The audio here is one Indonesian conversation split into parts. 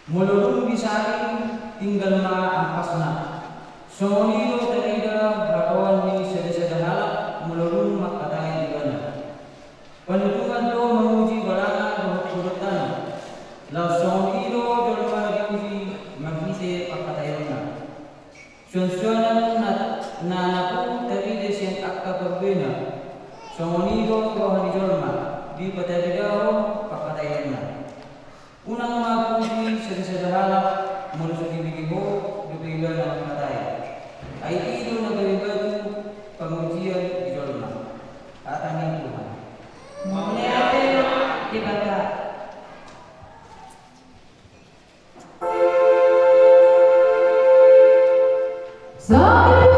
Mulurung bisaring tinggal na ampas na. Songonido talaga bakawan ni sedesa-sedana mulurung makatay di kana. Panutungan do menguji balana urutan. Law songonido dolma uji magise pakatayona. Sunsunan na naku tari desen akka berbena. Songonido rohani dolma di patayao pakatayona. Unang mapuji sedesa-sedana mulusuk ibigibo dubilan na matay. Ay ito na galibado pengujian di dolma. Atangin Tuhan. Mengenai dibaca. Saya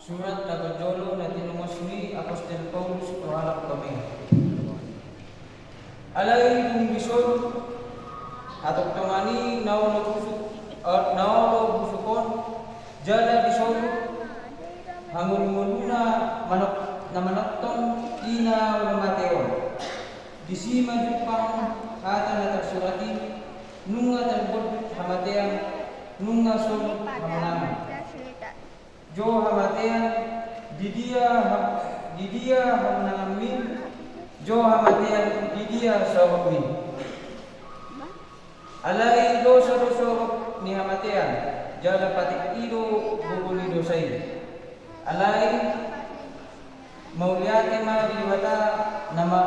Surat Nagajolo na tinungasuni Apostol Paulus kahalap kami. Alay kung bisod atok tangani naulo busukon jala bisod hangul-nguluna manaktong ina wala mateon. Disima jupang hata na tagsurati nunga talbod hamateang nunga sul hamanama. Jo hamatean didia hamnangamin jo hamatean didia sawamin alai dosa ni hamatean jala patik ido bubuli dosai alai mauliate ma liwata nama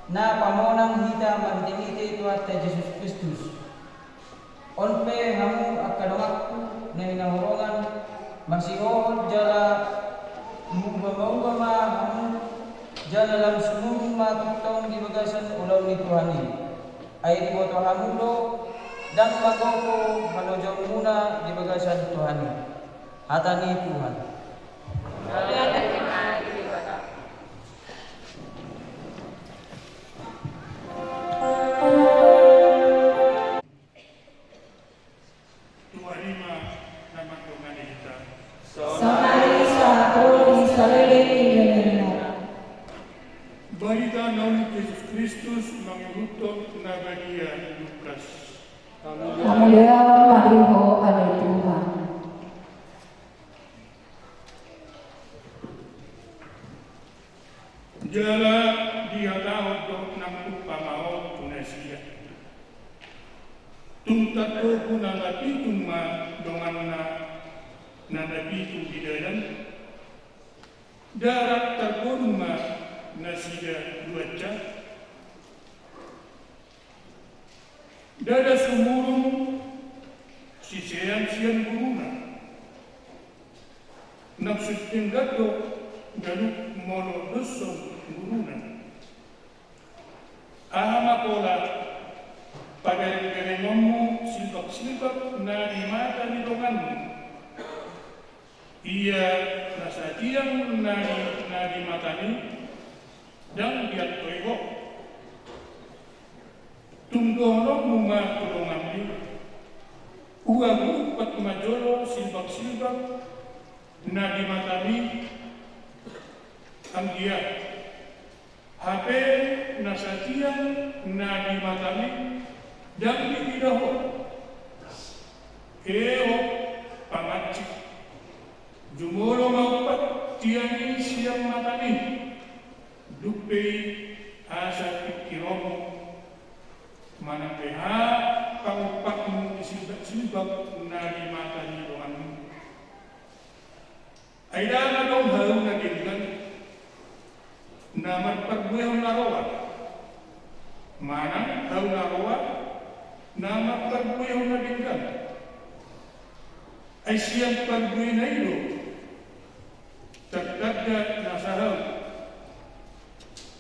na pamonang hita mantinite itu atta Jesus Kristus onpe hamu akadawakku na hinahurongan masihon jala mubama hamu jala lam sumum matutong di bagasan ulaw ni Tuhani ay di boto hamulo dan magoko halojaw muna di bagasan Tuhani hata ni Tuhan. Berita naun Yesus Kristus mengutuk Nabadia Lukas. Amulia mariho alay Tuhan. Jala dia tahu nang upamao Tunesia. Tungtato kunangati tuma donganna nanabitu bidayan. Darat terkunma nasida duaca. Dada sumurung sisean guruna. Nafsu tinggato galuk mono dosong guruna. Ahama kola pagaring-garingomu silbak-silbak na di mata ni donganmu. Ia nasadiang na di matani dan biat toigo. Tunggono bunga tulungan ni uagu pat majolo silbak-silbak na di matani ang dia HP nasatian na di matani dan di bidaho eo pangacik jumolo maupat tiani siang matani dupei asa pikiromo mana peha pangupakmu disilbak-silbak na di matani doanmu aida na dong haru na dilgan naman pagbuyaw na roa mana haru na roa naman pagbuyaw na dilgan ay siyang pagbuyaw na ilo tagdagda na sahal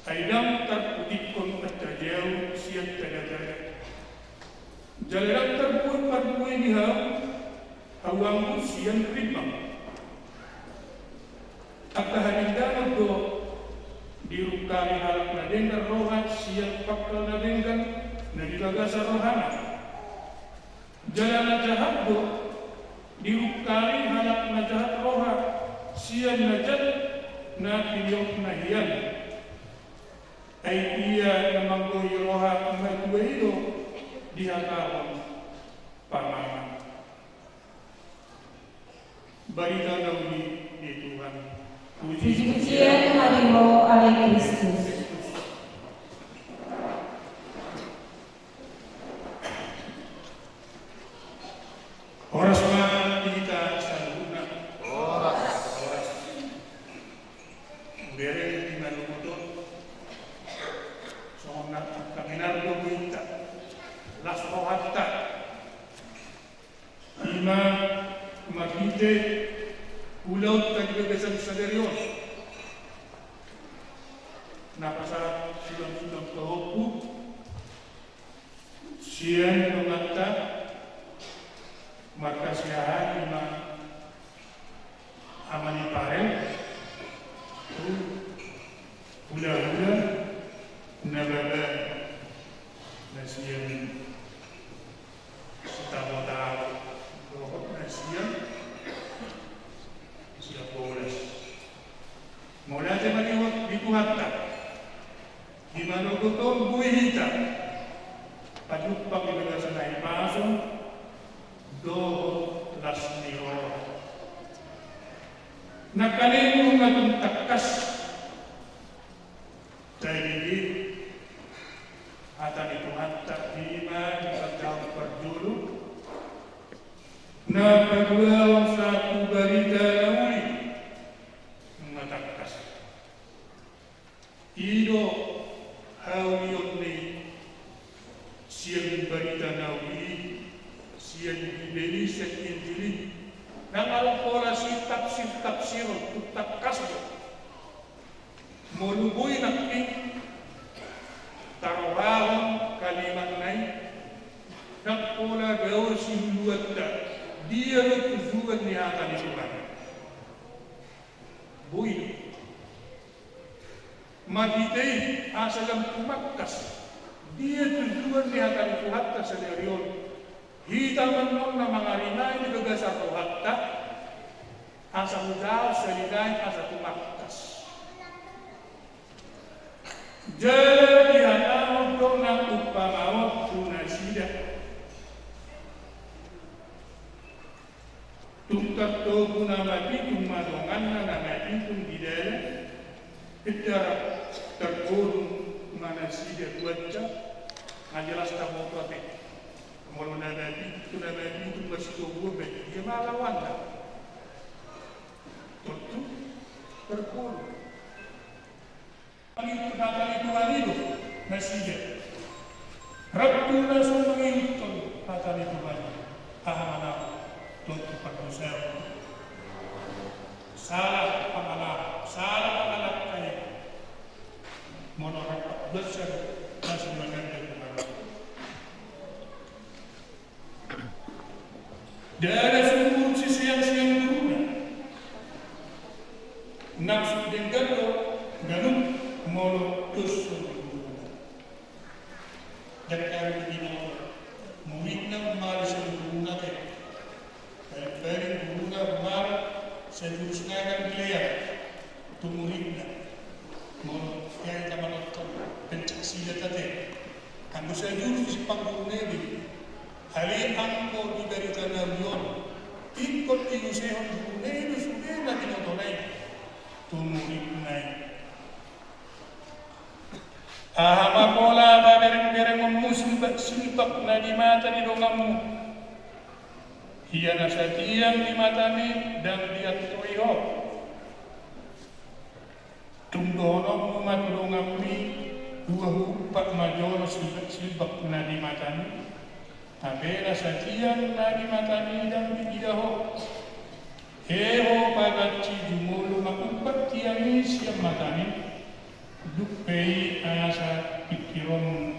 ay dam terputikon terjauh siyang tagadaga jalan terbuat pagbuyaw niya awang siyang ribang at kahanindanan do dirukali halak na dengar rohan siyang pakal na dengar na dilaga sa rohana jalan na jahat do dirukali halak na jahat roha siyang na jat na piyok na hiyan ay iya na manggoy roha magwaido dihatawang pamaman barita daw ni Tuhan. Puji-pujian hari mariho alay Kristus. Oras man kita sa luna. Oras. Bere di malumuto. So na kaminardo kita. Las rohatta. Ima magite ulaw tagbebesan sa derion. Napasa silang kahopu. Siyan mengatta markasiahan ima amani parel hula-hula nababa nasiyan setawa-tawa rohot nasiyan siya bolas mula te maniwat dikuhatta di manugutong buhita paglupak ibaga sa naipason do las niro. Nakalimong atong takas dahil atan ito hatta di iman ipagdawang pagdulo na pagwawang sa kubarita na uli matakas. Ido hawiyon ni siyang barita na uli siyan ibeli sa Injili nang alam ko na si tafsir tutakas mo moluboy na king tarawahang kalimanay nang pula gawa si huluat na dia na tuzuan ni hata ni Tuhan buhay magitay asalang tumakas dia tuzuan ni hata ni Tuhan sa neryon hita man na mga rinay ni baga sa rohatta asa mudaw sa rinay asa tumaktas. Jala dihanamon ko ng upamawag tunasida. Tungtakto ko na matitong madungan na namatitong bidala itara terkurung manasida kuatja ngajelas tamu protek. Kalau nabi itu masih tua dia malawan lah. Tentu terpuluh. Pagi kali Tuhan itu nasinya. Rabbi langsung menghitung kali Tuhan. Ahamana tentu pada salah pamalah kaya. Monorak besar masih mengenai. Dari sumur sisiang-siang dulu nafsu dengan lo ganun molo tus dari kami begini mumitna mari sebelumnya dari bunga mari sebelumnya clear tumuhitna molo yang kita menonton pencaksilat tadi kamu saya dulu si panggungnya ini hari angko diberikan narion, ikut diusehon bunelu sudah lagi nontonai, tumurik naik. Ahama pola bereng-bereng memusubat silpak na di mata di dongamu. Hiana satian di matami dan dia toiho. Tungdono umat dongamni dua hupak majolo silpak na di matami. Abela satian nadi matani dan bidaho. Heho pagati jumulu makupat tiang siam matani. Dupei asa pikiron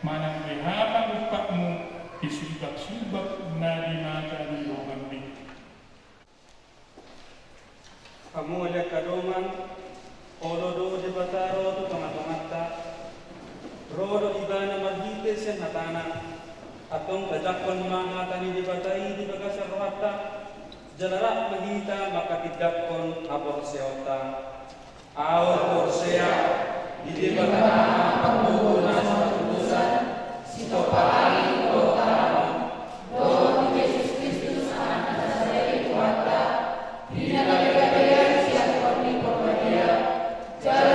manang behapa upakmu disibak-sibak nadi matani rogambi. Kamu ada kadoman, olodo de bataro tu tengah-tengah rodo ibana magite sen hatana. Atong kajakon mga tani di batay di bagasar rohata jalarak mahita makatidakon apor seota awor porsea di batana pagbubunan sa patutusan sito palagi ko tarama do ni Jesus Kristus anak Nazareth kuata pinagagayan siya korni pormadia jala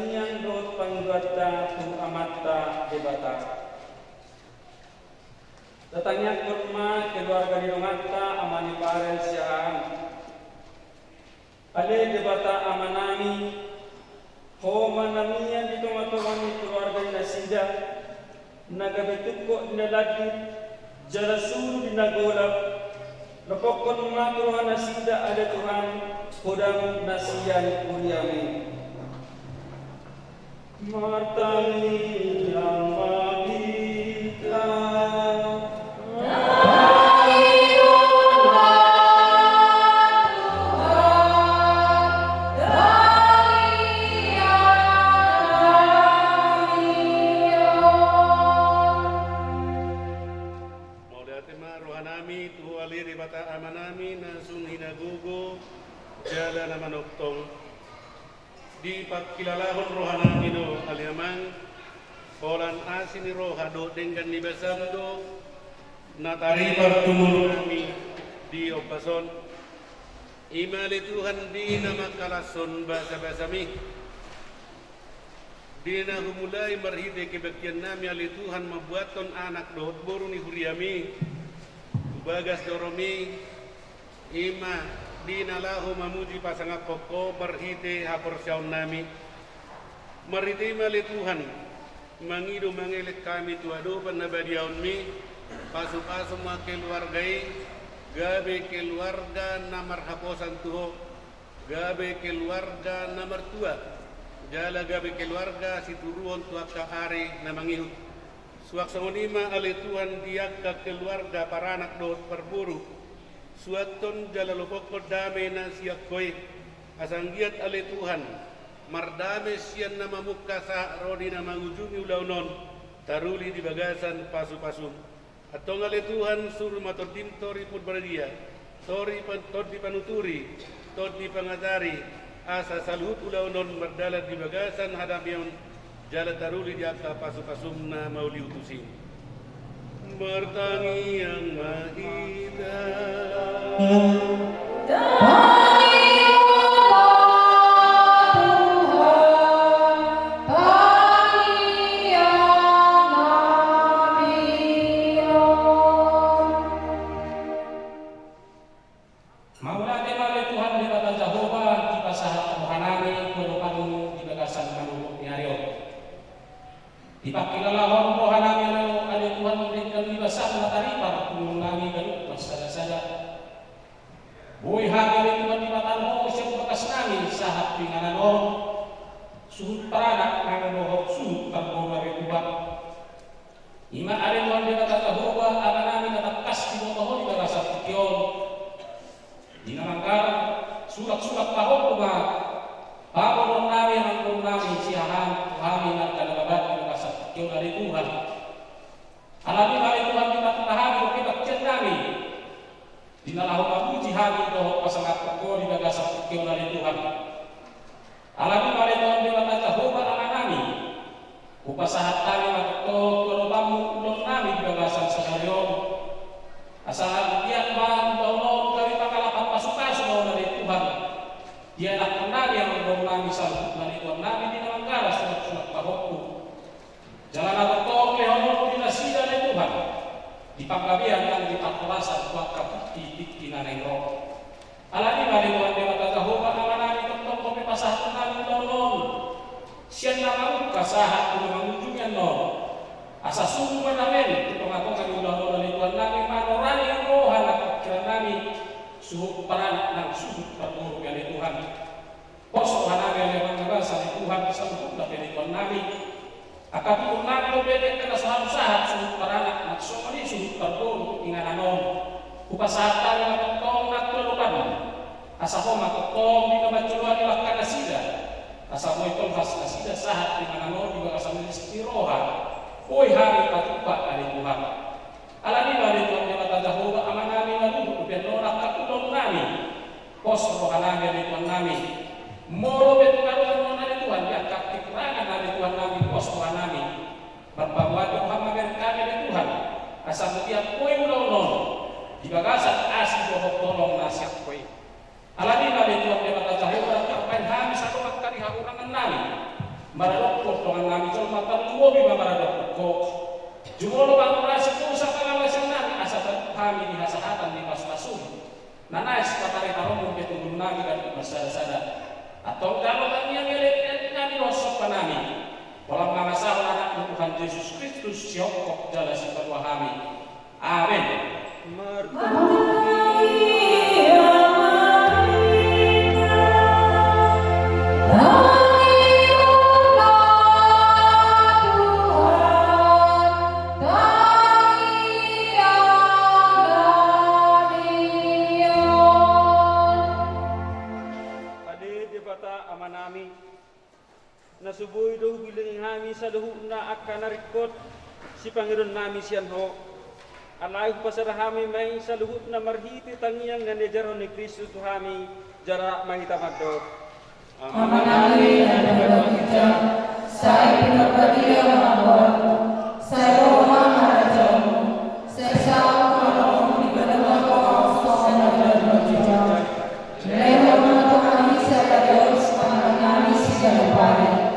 niang dot pangduatta tu amatta debata. Datangnya kurma keluarga di rumahta amani parel siang. Ale debata amanami ho manamian di tomatowani keluarga di nasida nagabetuko inaladi jalasuru di nagolap napokon matruhan nasida ada Tuhan kodam nasiyan kuriami martani yang magita. Jala naman oktong di pagkilalahon rohanami do aliamang polan asin ni rohado dengan ni basando natari partumul kami di opason imali Tuhan di nama kalason bahasa mi di na humulai marhide kebaktian nami ali Tuhan membuaton anak dohot boru ni huriami bagas doromi ima di nalahu mamuji pasangat koko berhite hapor syaun nami marite mali Tuhan mangido mangelet kami tuado panabadiaun mi pasu-pasu ma keluargai gabe keluarga namar haposan tuho gabe keluarga namar tua jala gabe keluarga situruon tua ka are na mangihut suak songonima ali Tuhan diak ka keluarga para anak dot perburu suaton jalalopok dame na siyak koy asanggiat ale Tuhan mardame siyan na mamukka sa rodi na mangujungi ulaunon taruli di bagasan pasu-pasum atong ale Tuhan suruh matodin tori pud baradia tori tod di panuturi tod di pangatari asa salut ulaunon mardalat di bagasan hadamion jala taruli di akka pasu-pasum na mau diutusin bertangi yang mahita Dipakilalahon rohanami ali Tuhan memberikan libasan matahari para pengulangi galup masada-sada. Boy hagi ali Tuhan di matan mo siyang bakas nami sahat pingananon suhut paranak nanganuhok suhut pagboba ritubak. Ima ali Tuhan di matan kahuba ama nami natakas di motoho di bagasan tikyon. Di namangkar surak-surak tahok kuma pamonon nami ang nami siyahan kami ng kalalabat yung dari Tuhan. Alami dari Tuhan kita tahagi kita cendami. Dinalahu mabuji hagi doh pasangat peko di bagasan yung dari Tuhan. Alami dari Tuhan kita tahuba anami. Upasahat kami magto korobamu ulon nami di bagasan sanaryon. Asal dia bang dono kami pakalapan pasukan dari Tuhan. Dia nak kenal yang mengomong nami salut dari Tuhan nami di dalam garas surat-surat tahokku. Jangan ada tong lehono di nasida le Tuhan. Di panggabian yang dipakulasan buat kabukti naneng roh. Alani bali Tuhan di mata Jehovah amanani tong kopi pasah nami non. Sian nama kasahat kudu mangujungnya non. Asa sungguh menamen tong kami ulah le Tuhan nami manorani yang roh anak pikiran nami suhu paranak nang suhu perguru le Tuhan. Pos hanami le mangabasa le Tuhan sambut le Tuhan nami. Akapi umat lo bebek kena saham sahat suhut paranak nak somali suhut pardon ingananon upasatan na tong natulukan asa ko matotong di nabatuan ila kanasida asa mo itong has nasida sahat ingananon juga asa mo istiroha oy hari patupa ali Tuhan alani bali Tuhan di mata Jehovah amanami lalu benora katulong nami pos rohanami ali Tuhan nami moro betu karuan ali Tuhan ya kekurangan ali Tuhan nami pos rohanami berbawa Tuhan mamerkani ali Tuhan asa mutiap koy ulon di bagasan asih bohong tolong nasihat koy alani ali Tuhan di mata Jehovah kapan habis aku kali haurangan nami maradokko tongan nami jol matan mobi maradokko jumolo bangurasi ko sa pangawasan nami asa kami di hasahatan di pas-pasun nanais patari taromo betulun nami dan masada-sada atau kalau kami yang elit nami rosok panami walang mga sahol anak ng Tuhan Yesus Kristus siyokok jala si kedua kami amin. Nasuboy daw bilang hami sa luhu na akan narikot si Panginoon nami siyan ho. Alayo pasarahami may sa luhut na marhiti tangyang nga nejaron ni Kristo tuhami jara mahitamagdo. Amanami na nagawagita sa ipinagpatiya mga buwan sa Roma Harajan sa isang kalong ibanawang ko sa nagawagita. Lehon na tumami sa Diyos ang nami siya lupari.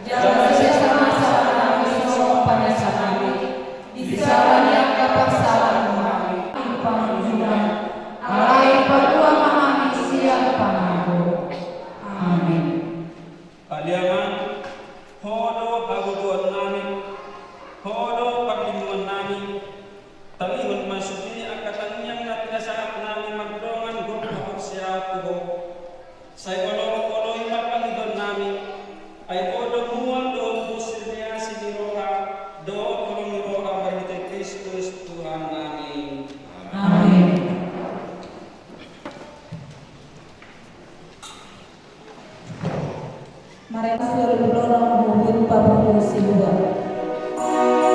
Jangan siya sama-sama namin sa panasanami. Isawa niya kapagsalan kami. Ang Panginoon, alay pagkuha kami siya pangako. Amen. Paliaman, hodo haguduan namin, hodo paglimuan namin, talihon masubi ang katanyang na pinasaap namin magdongan gumahok siya tuho. Sa olo-olo mapalidon namin, ay hodo muwang doon busir niya si Niroha, doon kulong Niroha bahitay Kristus Tuhan namin. Amen. Mereka suruh dorong mobil pabrik siluan. Ah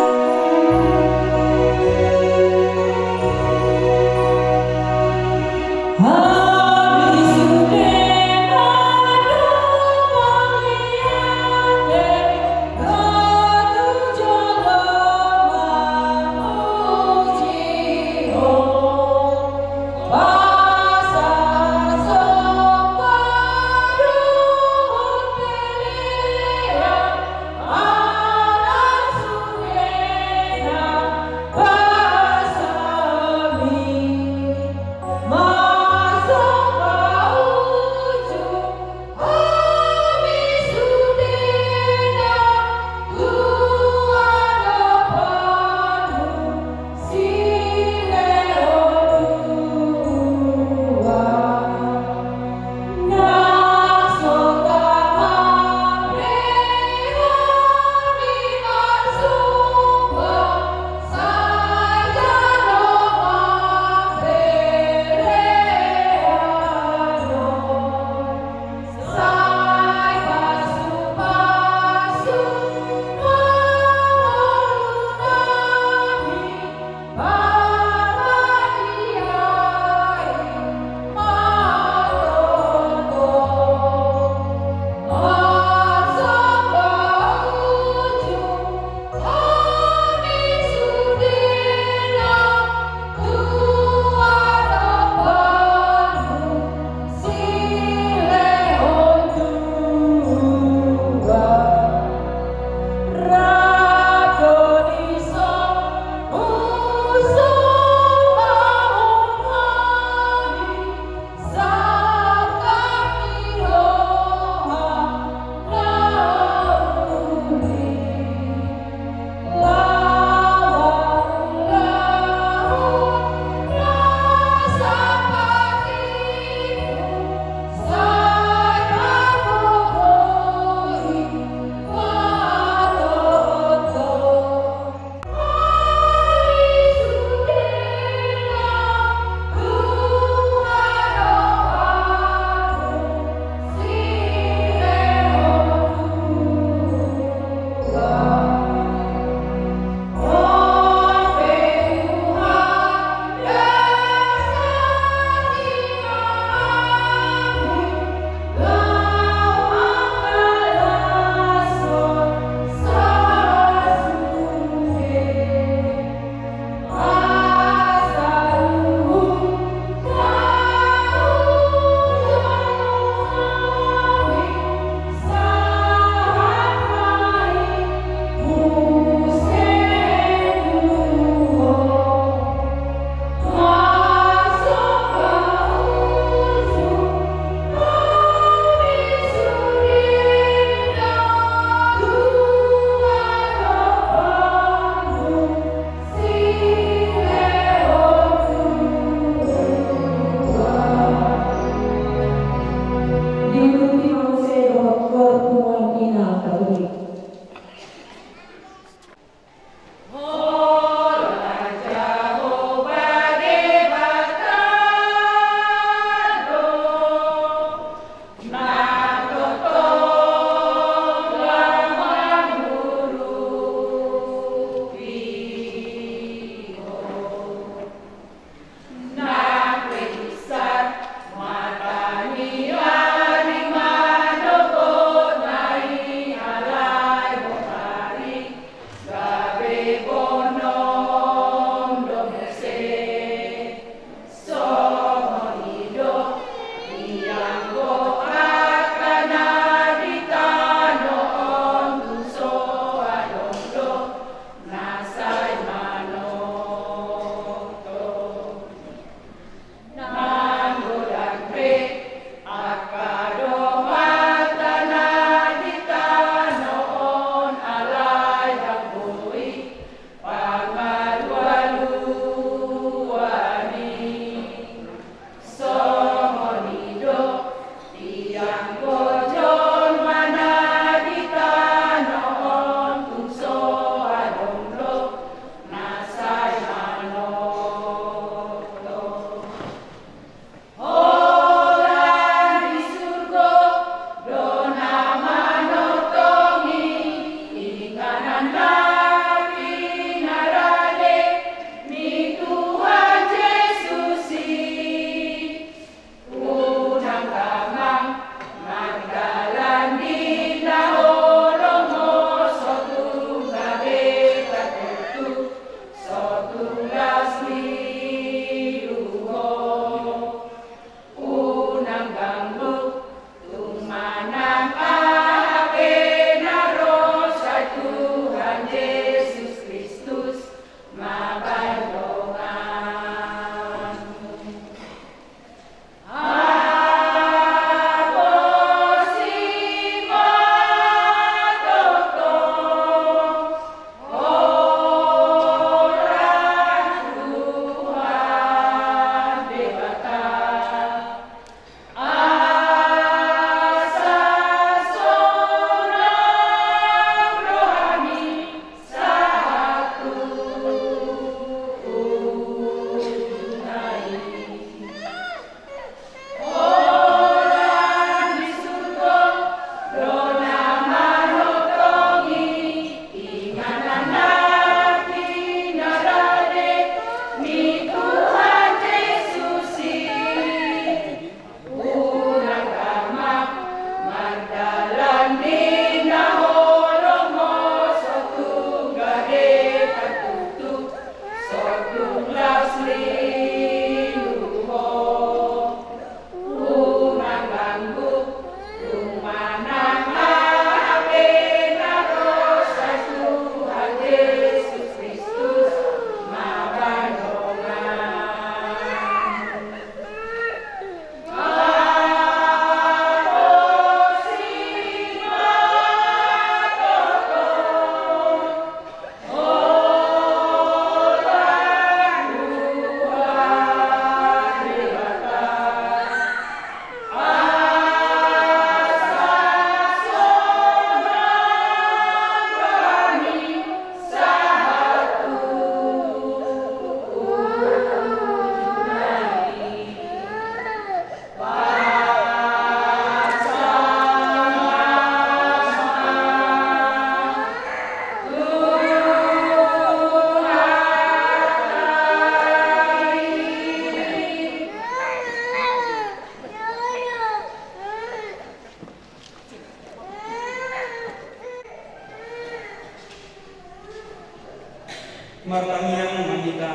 martangiang manita.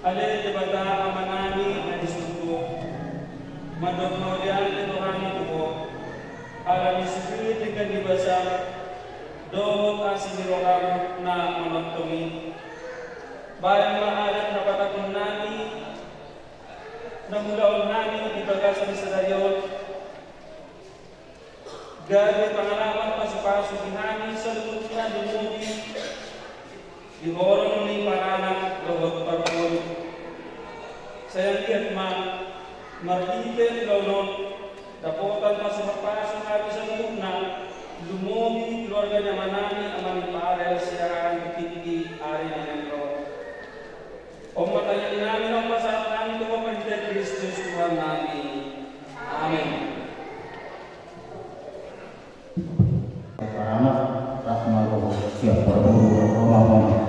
Ale jabata amanani na disuko. Madok maulian Tuhan itu ala disukuit dengan dibasa do asinirokam na manontongi. Bayan maalat na patakon nani na mulaon nani di bagasan sa dayon. Gari pangalaman pasu-pasu dinani sa lututnya dumugi di horong ni paranak lawag parpon. Sayang lihat marhite lawnon dapotan pasu-pasu nabi sa lututna lumugi keluarga nyamanani aman parel siaran tinggi ari ng roh. Pematayan namin ang pasal namin ito kapag Kristus Tuhan namin. Amin. Rahmat, rahmat siap berburu Ramadan.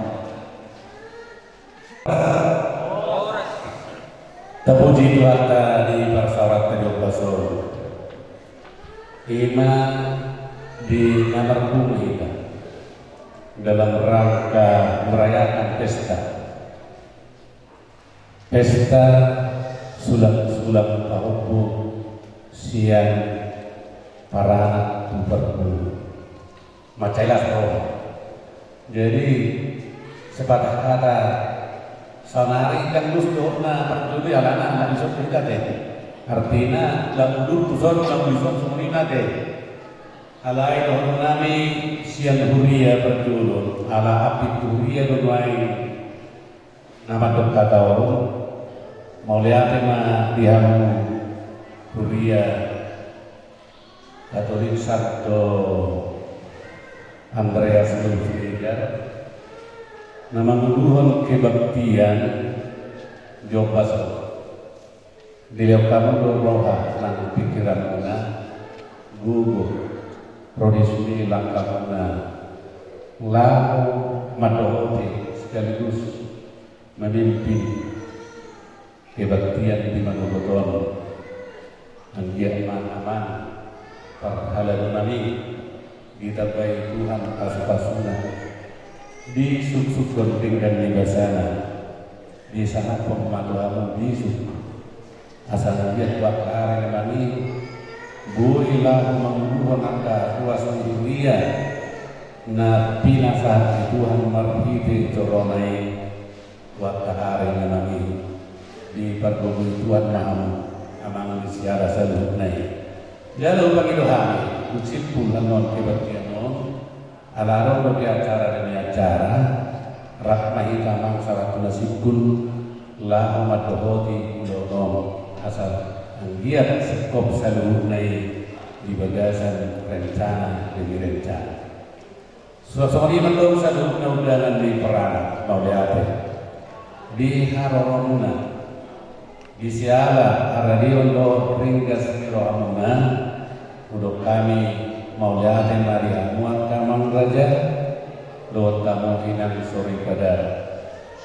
Terpuji Tuhan di Parsarat ke-12 iman di nomor bumi dalam rangka merayakan pesta sulam tahubu siang para anak berburu macailah roh. Jadi sepatah kata sanari kan lusdona perjudi alana anak isok kita deh. Artinya lamudur tuson lamudur semuanya deh. Alai doa nami siang huria perjulun ala api huria doai nama dok kata orang mau lihat mah dihamu huria Katolik Santo Andreas Luther nama nuduhan kebaktian jobas dilihat kamu roha nang pikiran muna gugup prodismi langkah muna lalu madohoti sekaligus memimpin kebaktian di Manoboton anggian aman perhalan nami ditabai Tuhan asupasuna di sub konting dan nibasana di sana pematuamu di sub asal dia bakar nami builah menguruhan angka kuasa dunia na pinasah Tuhan marhiti coronai bakar nami di pergubui Tuhan maham amang siara salunai jalur bagi doa Ucipun non kebaktian alarong bagi acara demi acara rahmahi kamang salah nasibun lahu madohoti ulonom asal anggiat sekop salunai di bagasan rencana demi rencana suasana ini mendong salunai undangan di perang mau diate di haroromuna di siala aradion do ringgas mirohamuna untuk kami mau lihatin Maria muat kamang raja lewat kamu hinang sore pada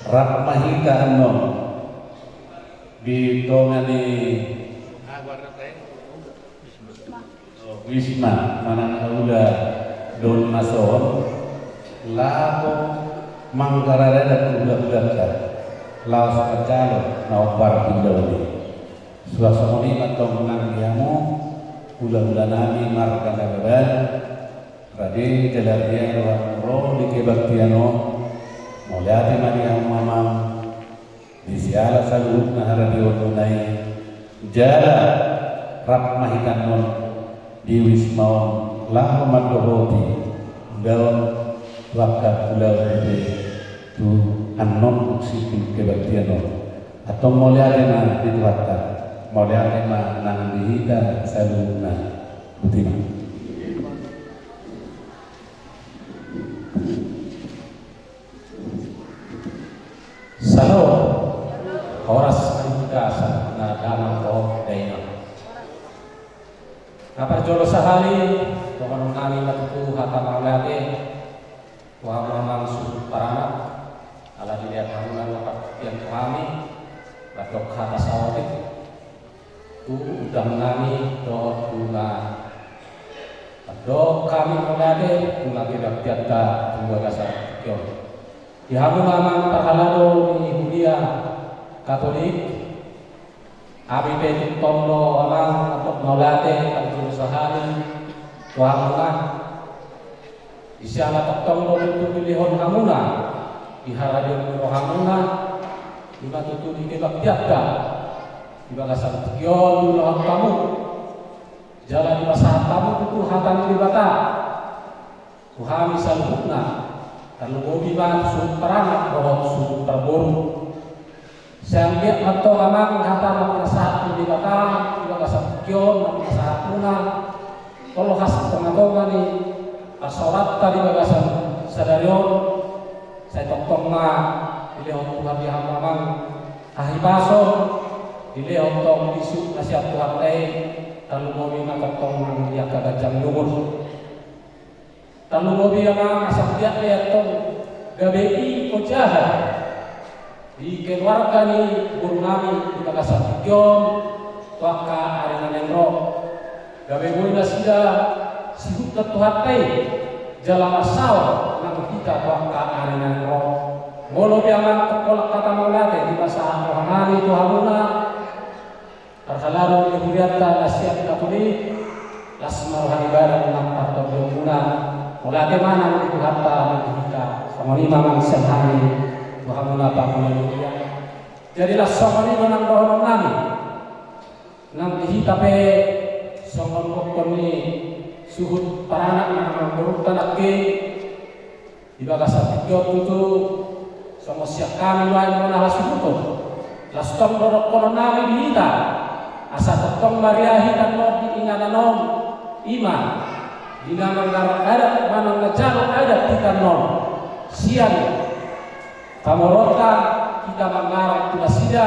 rahmahita anom di tongani wisma mana udah don mason lalu mangkarada udah laos kacalo naopar pindoni suasana ini matong nang diamu ulah-ulah nami marga nagaban rade jalarnya ruang roh di kebaktiano mulyati maniyang mamam di siala salut na radio tunay jala rahmahitan non di wismaon lahu madohoti daun wakaf ulah tu anon uksipin kebaktiano atau mulyati na dituata mulyati na nang dihita salut na butima Salo horas kasa na damang ko dayna naparjolo sahali to kanong nami matutu hatang lagi wa mamang susut parana ala dilihat hangunan wakat yang kami batok hata sawatik tu udang nami do tuna Ado kami mengade mengaku tiada dua gasar kion. Di hamu mamang terhalado di Hudia Katolik. Abi betul tondo amang untuk maulate kalau sehari tuhamuna. Isiana tok tondo itu pilihon hamuna. Di haradio hamuna. Di batu tu di kebak tiada. Di bagasar kion lohon kamu. Jalan di masa tamu itu hatan di bata. Tuhami salhukna. Kalau bobi ban sud peranak rohot sud terboru. Sanggiat atau mamang hatan masa di bata. Di bagasar kion masa muna. Kalau khas tengah-tengah ni asorat tadi bagasar sadarion. Saya tong ma dilehon Tuhan di mamang ahibaso. Dilehon tong bisu nasihat Tuhan lain. Talu mobi makatong nang dia kagajang lumur. Talu mobi yang asap dia lihatong gabi ko jahat. Di keluarga ni guru nami di bagasar kion waka arena nengro. Gabi boy na sida sibuk ketuhatai jalan asal nang kita waka arena nengro. Ngolo biang kolak kata maulate di bahasa rohani Tuhanuna. Terhalaru di huriata nasihat Katolik lasmar hari barang nampak terbengguna mulai mana itu harta kita sama ni mamang senhani Tuhanuna pamulia jadilah sama ni menang doa nami nang dihitape songon kokon ni suhut paranak nang berutan lagi di bagasar tiga itu sama siap kami lain mana hasuto lastom dorok kono nami dihita asa totong mariahi dan mau diingananon iman dina manggar adat manang ngejalo adat kita non sian kamorota kita manggar tula sida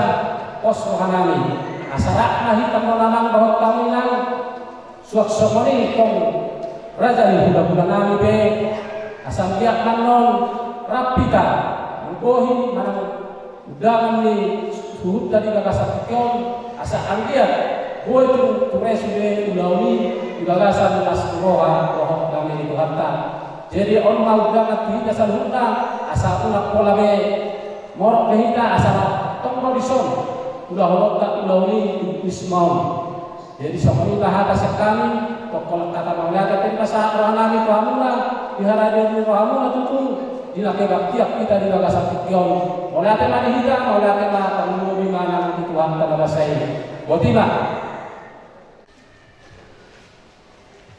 pos rohanami asarak nahi tamonanang bahwa kami nang suak somoni tong raja ni bulan nami be asam tiak non rapita mengkohi manang udangan ni suhut tadi bagasar kion asa anggiat boy tu preside ulauni ibagasan las roha roh kami di Tuhanta jadi on mau gangat di dasar hutna asa unak pola be morok behita asa tong dison ulah holot tak ulauni ismaun jadi sampai bahasa kami pokok kata maulata tadi bahasa rohani Tuhanuna di haradio rohamuna tutu dilake baktiak kita di bagasar kion maulata mani hita maulata ma tamu di mana di Tuhan pada bahasa ini botima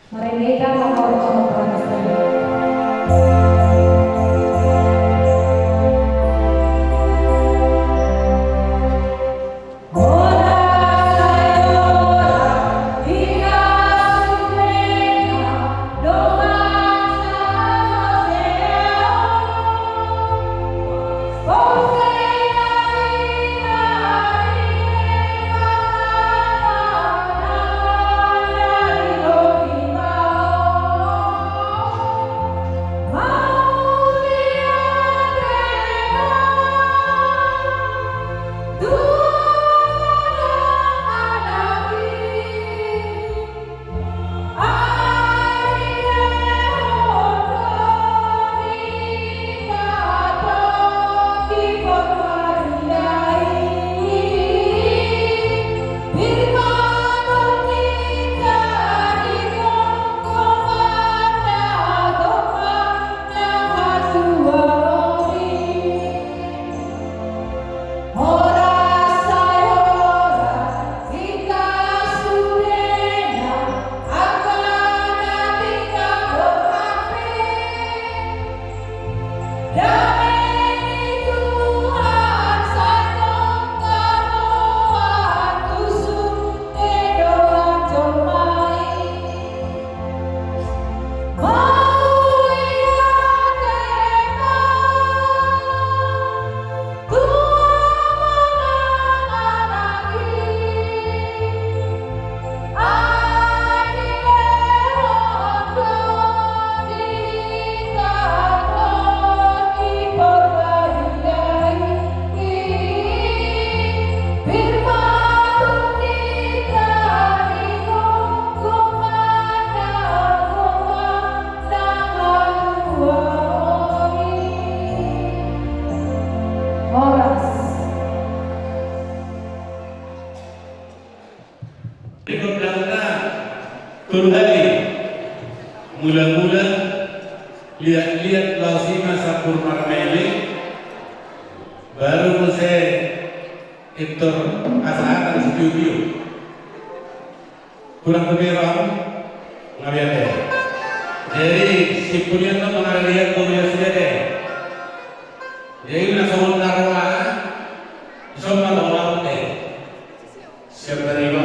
Mereka menghormati bangsa. Oh mula-mula lihat-lihat lausima sapur marmele baru saya itu asal studio kurang lebih orang ngabiate. Jadi si punya tu mengalian kuliah sendiri. Jadi nak soal narwa, soal orang teh. Siapa dari lo?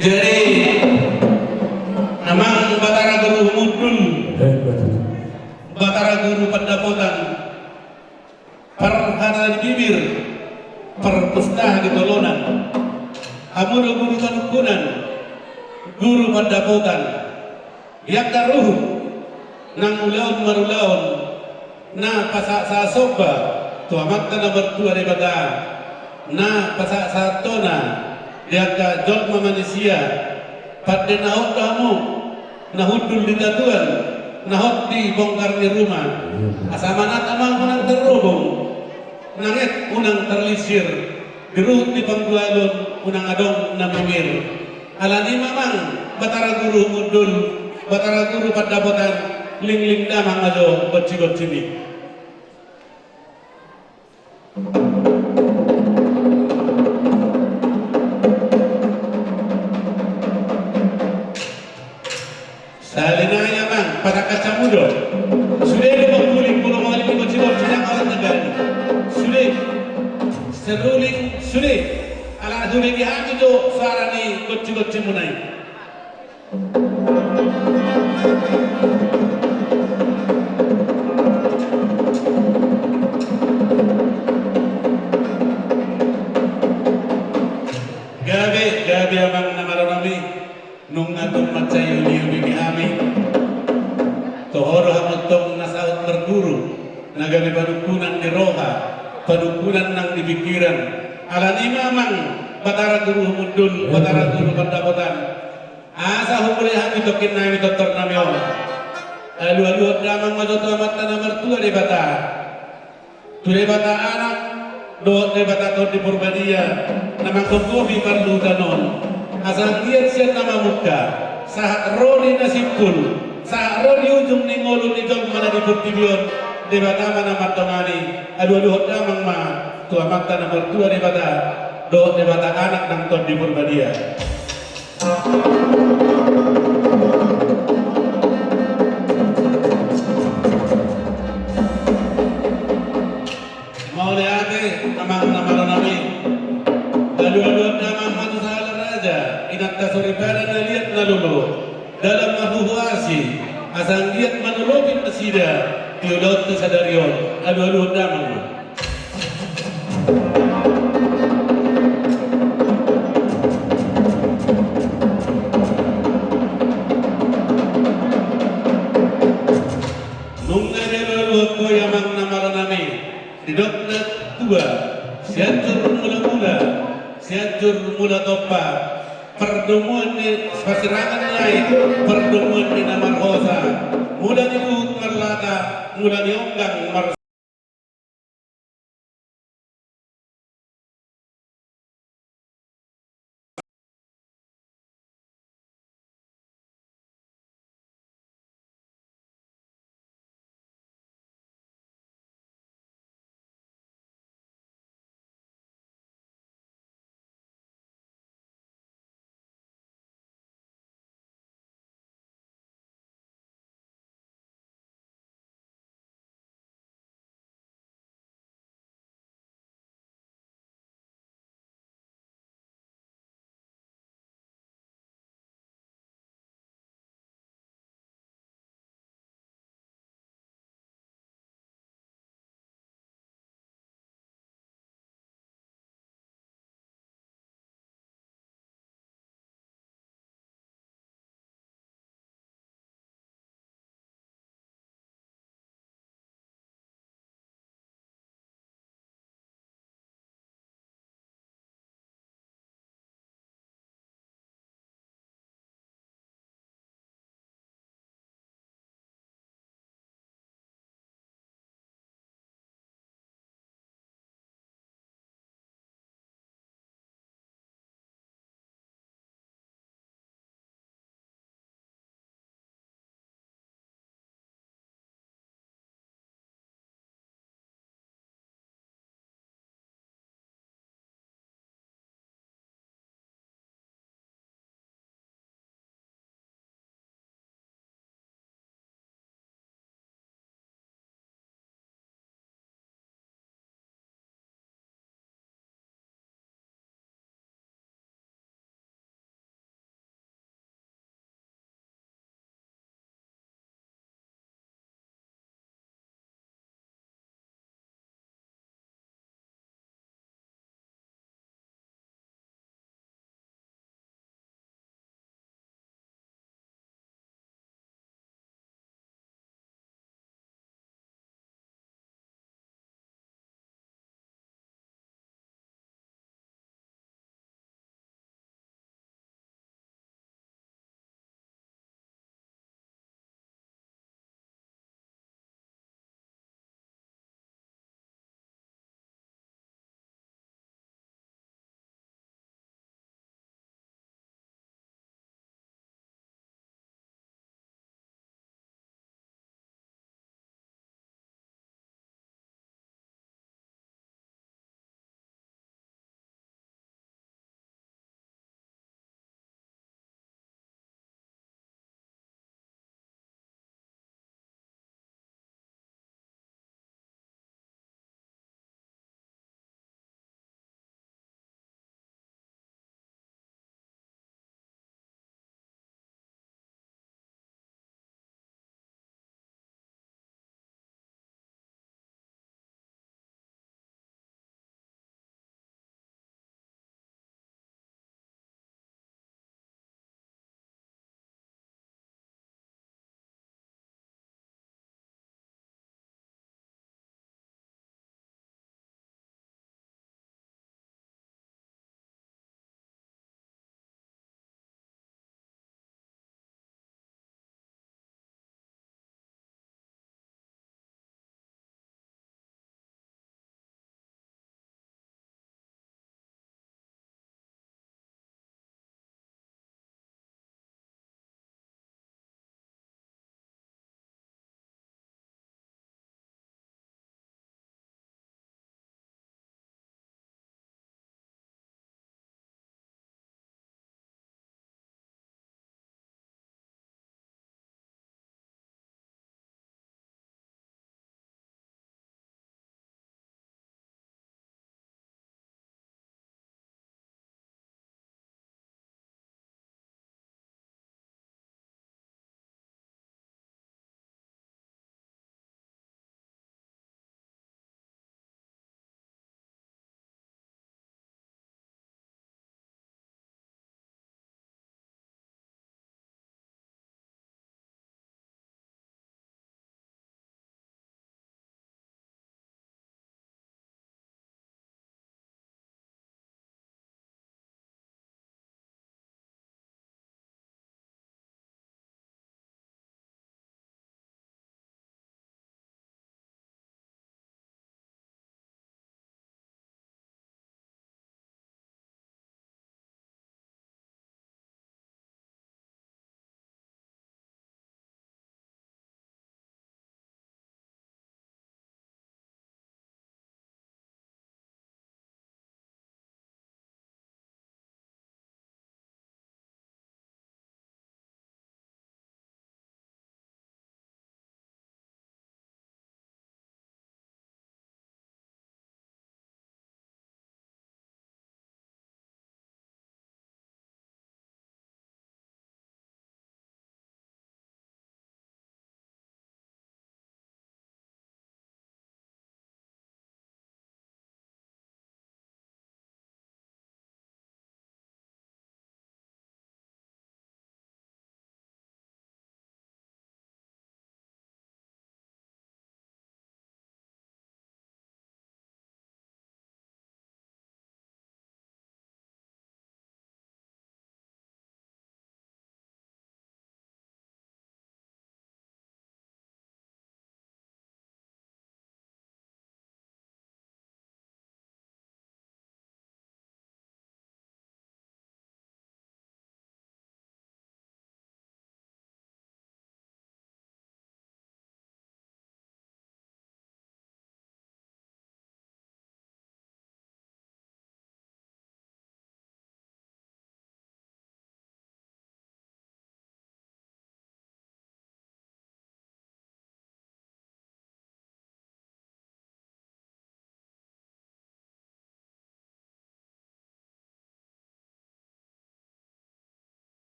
Jadi amang Batara Guru Mudul, Batara Guru Pendapotan, Perhana di bibir, perpustah di tolonan, Amuro Guru Panukunan, Guru Pendapotan, Yak Daruh, Nang Ulaun Marulaun, Na Pasak Sasoba, Tuamat Tanah Bertua daripada, Na Pasak Satona, Yak Jol Manusia, Pada nahut kamu, nahudul di datuan, nahut di bongkar di rumah, asamanat amang unang terhubung, nangit unang terlisir, gerut di panggualun, unang adong namimir. Alani mamang, Batara Guru Mudul, Batara Guru Pendapotan, ling-ling damang ajo, beci-beci. Salinanya mang pada kaca muda sudah 50 kali dibocor sedang awal negara sudah seruling sudah ala sudah dihati tu suara ni kocci munai gabe abang nama nami nung atong macay uli kami tohoro hamutong nasaot berguru nagami panukunan di roha panukunan nang dipikiran ala ni mamang Batara Guru Mudul Batara Guru Pendapotan asa humuli hami tokin na imi doktor namion alu-alu damang majoto amat tanah mertua di bata tu di bata anak do di bata to di Purbadia nama kokobi perlu danon asal kiat siat nama muka saat roli nasibkul saat roli ujung ni ngolun ni jom mana di Purtibion di bata mana matomani aduh damang ma tua makta nomor 2 di bata do di bata anak nang ton di Purbadia mau lihat amang nama nami aduh damang matu salah raja inat tasuripada na lihat na lulu dalam mahuhuasi asang lihat manulopin nasida tiudot kesadarion aduh damang ko yamang namaranami didot na tua sianjur mula-mula sianjur mula topa pertemuan di pasirangan lain pertemuan di Namarhosa mula di Buhut Marlata mula di Onggang